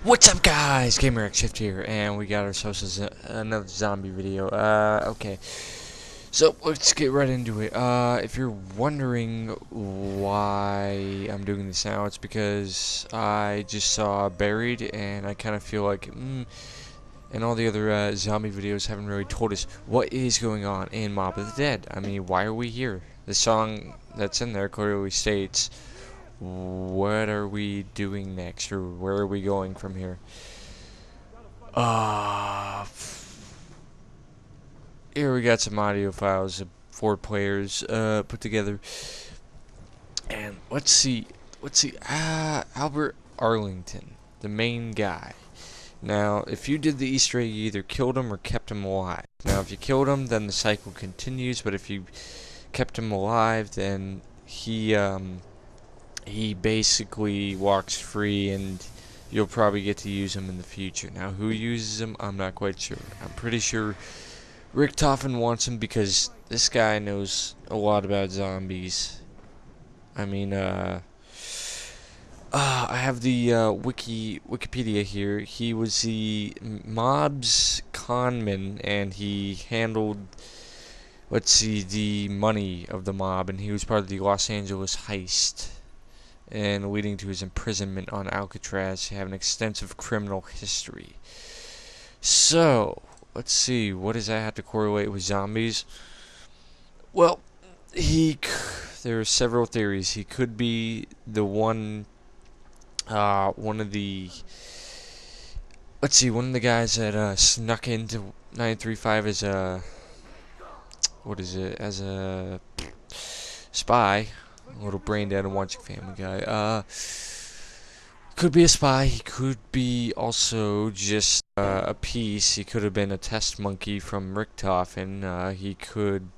What's up, guys? GamerX here, and we got ourselves another zombie video. Okay. So let's get right into it. If you're wondering why I'm doing this now, it's because I just saw Buried, and I kind of feel like, and all the other zombie videos haven't really told us what is going on in Mob of the Dead. I mean, why are we here? The song that's in there clearly states, what are we doing next, or where are we going from here? Uh, Here we got some audio files of 4 players put together, and let's see. Albert Arlington, the main guy. Now, if you did the Easter egg, you either killed him or kept him alive. Now, if you killed him, then the cycle continues. But if you kept him alive, then he basically walks free, and you'll probably get to use him in the future. Now, who uses him? I'm not quite sure. I'm pretty sure Richtofen wants him because this guy knows a lot about zombies. I mean, I have the Wikipedia here. He was the mob's conman, and he handled, let's see, the money of the mob, and he was part of the Los Angeles heist, and leading to his imprisonment on Alcatraz. He had an extensive criminal history. So, let's see, what does that have to correlate with zombies? Well, there are several theories. He could be the one of the, let's see, one of the guys that snuck into 935 as a, what is it, as a spy. A little brain dead and watching Family Guy. Could be a spy. He could be also just a piece. He could have been a test monkey from Richtofen. He could,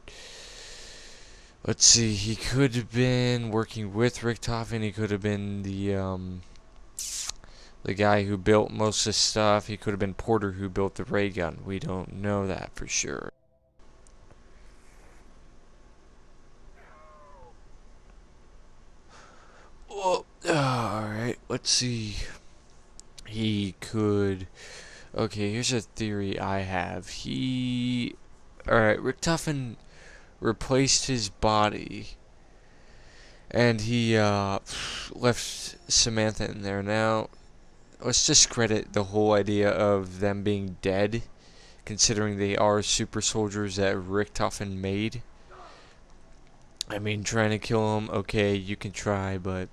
let's see, he could have been working with Richtofen. He could have been the guy who built most of the stuff. He could have been Porter, who built the ray gun. We don't know that for sure. Oh, alright, let's see. He could... Okay, here's a theory I have. Alright, Richtofen replaced his body, and he left Samantha in there. Now, let's discredit the whole idea of them being dead, considering they are super soldiers that Richtofen made. I mean, trying to kill them, okay, you can try, but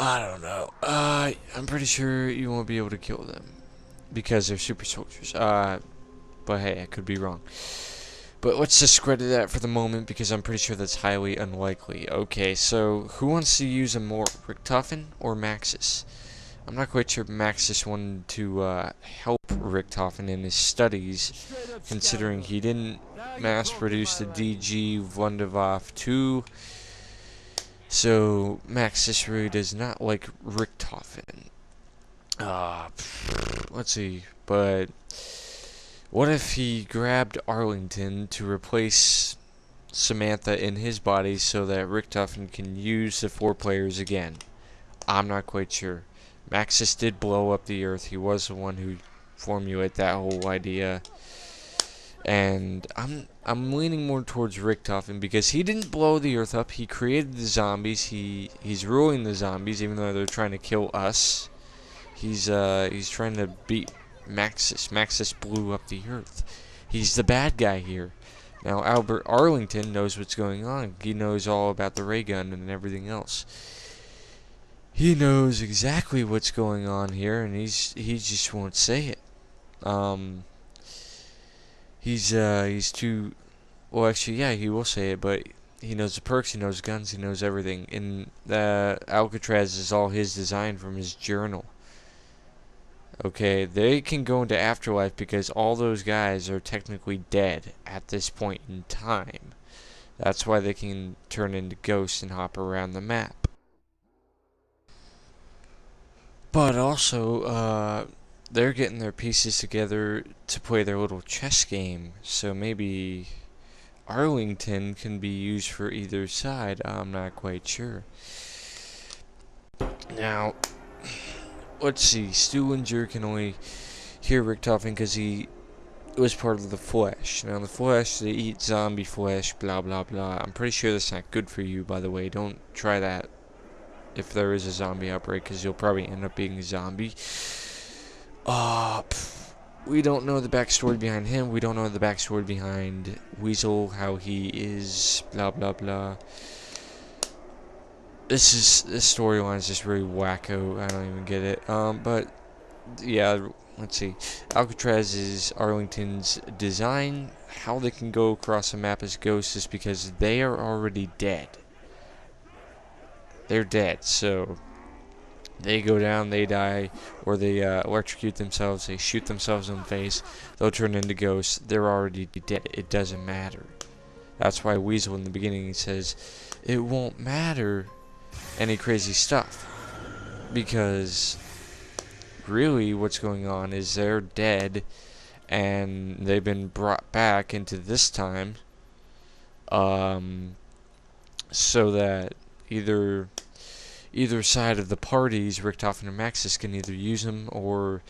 I don't know. I'm pretty sure you won't be able to kill them because they're super soldiers. But hey, I could be wrong. But let's discredit that for the moment because I'm pretty sure that's highly unlikely. Okay, so who wants to use him more, Richtofen or Maxis? I'm not quite sure Maxis wanted to help Richtofen in his studies, considering he didn't mass-produce the DG Wunderwaffe 2. So Maxis really does not like Richtofen. Let's see, but what if he grabbed Arlington to replace Samantha in his body so that Richtofen can use the 4 players again? I'm not quite sure. Maxis did blow up the Earth. He was the one who formulated that whole idea. And I'm leaning more towards Richtofen because he didn't blow the Earth up. He created the zombies. He's ruling the zombies, even though they're trying to kill us. He's trying to beat Maxis. Maxis blew up the Earth. He's the bad guy here. Now Albert Arlington knows what's going on. He knows all about the ray gun and everything else. He knows exactly what's going on here, and he just won't say it. He's too, well, actually, yeah, he will say it, but he knows the perks, he knows guns, he knows everything. And Alcatraz is all his design from his journal. Okay, they can go into Afterlife because all those guys are technically dead at this point in time. That's why they can turn into ghosts and hop around the map. But also, they're getting their pieces together to play their little chess game, so maybe Arlington can be used for either side. I'm not quite sure. Now, let's see. Stuhlinger can only hear Richtofen because he was part of the Flesh. Now, the Flesh, they eat zombie flesh, blah, blah, blah. I'm pretty sure that's not good for you, by the way. Don't try that if there is a zombie outbreak, because you'll probably end up being a zombie. We don't know the backstory behind him. We don't know the backstory behind Weasel, how he is, blah, blah, blah. This storyline is just really wacko. I don't even get it. But yeah, let's see. Alcatraz is Arlington's design. How they can go across the map as ghosts is because they are already dead. They're dead, so they go down, they die, or they electrocute themselves, they shoot themselves in the face, they'll turn into ghosts. They're already dead. It doesn't matter. That's why Weasel in the beginning, he says, it won't matter any crazy stuff. Because really what's going on is they're dead, and they've been brought back into this time, so that either side of the parties, Richtofen and Maxis, can either use them, or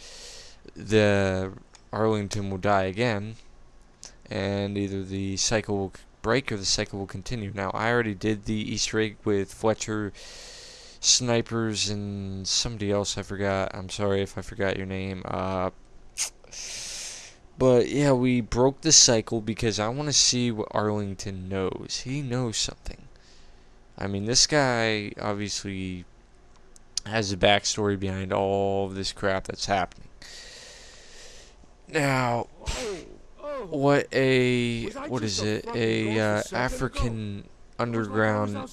the Arlington will die again, and either the cycle will break or the cycle will continue. Now, I already did the Easter egg with Fletcher, snipers, and somebody else I forgot. I'm sorry if I forgot your name. But yeah, we broke the cycle because I want to see what Arlington knows. He knows something. I mean, this guy obviously has a backstory behind all of this crap that's happening. Now, what is it? African underground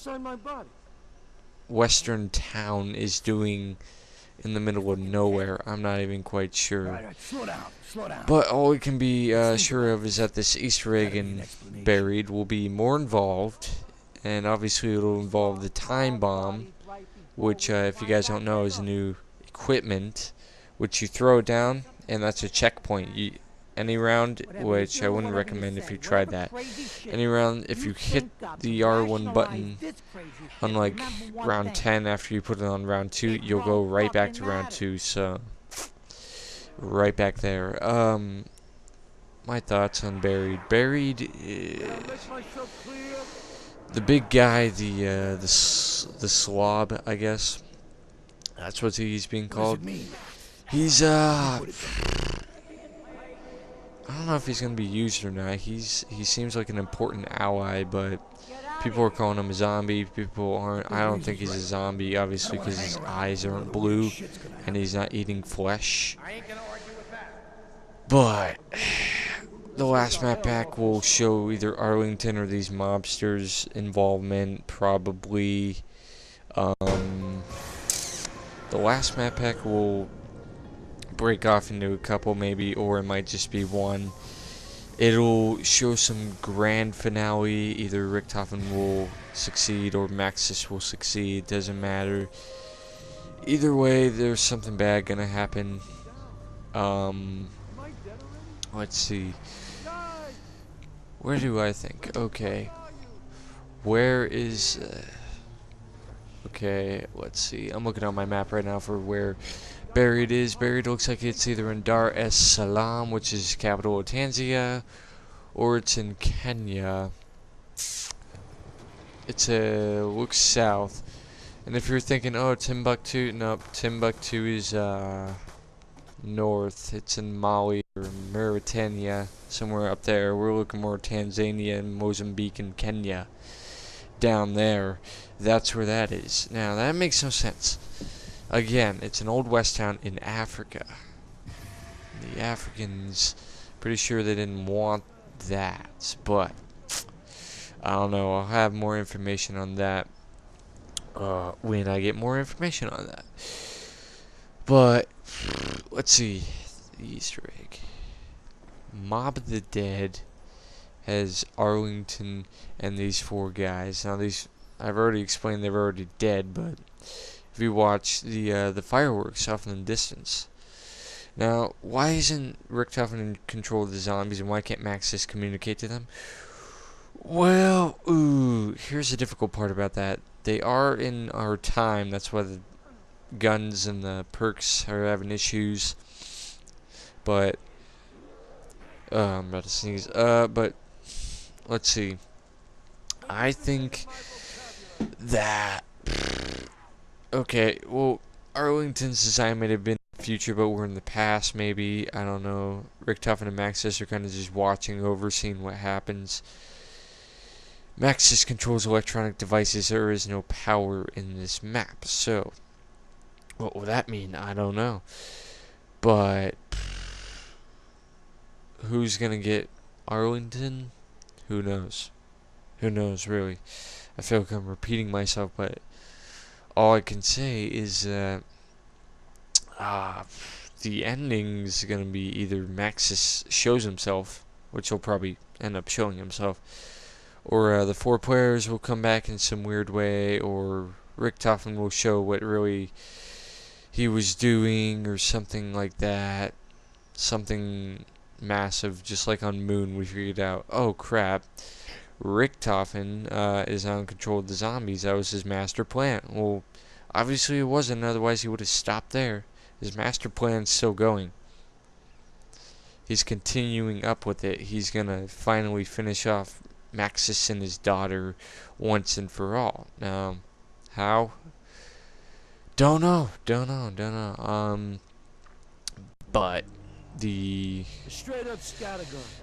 western town is doing in the middle of nowhere. I'm not even quite sure. But all we can be sure of is that this Easter egg in Buried will be more involved. And obviously it'll involve the time bomb, which, if you guys don't know, is a new equipment, which you throw it down, and that's a checkpoint. Any round, which I wouldn't recommend if you tried that. Any round, if you hit the R1 button, unlike round 10, after you put it on round 2, you'll go right back to round 2, so right back there. My thoughts on Buried. Buried, the big guy, the slob, I guess. That's what he's being called. He's I don't know if he's gonna be used or not. He seems like an important ally, but people are calling him a zombie. People aren't. I don't think he's a zombie, obviously, because his eyes aren't blue and he's not eating flesh. But the last map pack will show either Arlington or these mobsters' involvement, probably. The last map pack will break off into a couple, maybe, or it might just be one. It'll show some grand finale. Either Richtofen will succeed or Maxis will succeed. Doesn't matter. Either way, there's something bad gonna happen. Let's see. Where do I think? Okay. Where is... okay, let's see. I'm looking on my map right now for where Buried is. Buried looks like it's either in Dar es Salaam, which is capital of Tanzania, or it's in Kenya. It's looks south. And if you're thinking, oh, Timbuktu, nope, Timbuktu is north. It's in Mali or Mauritania, somewhere up there. We're looking more Tanzania and Mozambique and Kenya down there. That's where that is. Now, that makes no sense. Again, it's an old west town in Africa. The Africans, pretty sure they didn't want that, but I don't know. I'll have more information on that when I get more information on that. But let's see, the Easter egg. Mob of the Dead has Arlington and these 4 guys. Now these, I've already explained they're already dead, but if you watch the fireworks off in the distance. Now, why isn't Richtofen in control of the zombies, and why can't Maxis communicate to them? Well, here's the difficult part about that. They are in our time. That's why guns and the perks are having issues. But I'm about to sneeze. But let's see. I think that okay. Well, Arlington's design may have been the future, but we're in the past. Maybe I don't know. Rick Tuffin and Maxis are kind of just watching over, seeing what happens. Maxis controls electronic devices. There is no power in this map. So, what will that mean? I don't know. But who's gonna get Arlington? Who knows? Who knows, really? I feel like I'm repeating myself, but all I can say is that the ending's gonna be either Maxis shows himself, which he'll probably end up showing himself, or the 4 players will come back in some weird way, or Rick Toffman will show what really he was doing, or something like that. Something massive, just like on Moon, we figured out, oh crap, Rick Toffin is now in control of the zombies. That was his master plan. Well, obviously it wasn't, otherwise he would have stopped there. His master plan's still going. He's continuing up with it. He's gonna finally finish off Maxis and his daughter once and for all. Now, how? Don't know. But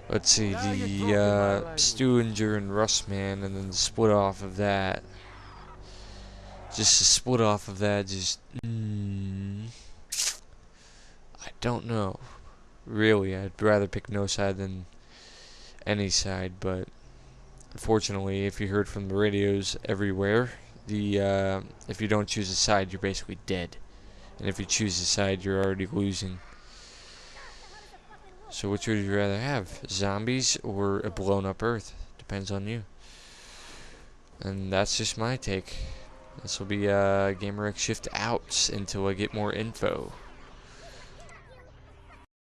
let's see, the Stewinter and Russman, and then the split off of that. Just to split off of that, I don't know. Really, I'd rather pick no side than any side, but unfortunately, if you heard from the radios everywhere, if you don't choose a side, you're basically dead. And if you choose a side, you're already losing. So which would you rather have? Zombies or a blown up Earth? Depends on you. And that's just my take. This will be GamerX Shift out until I get more info.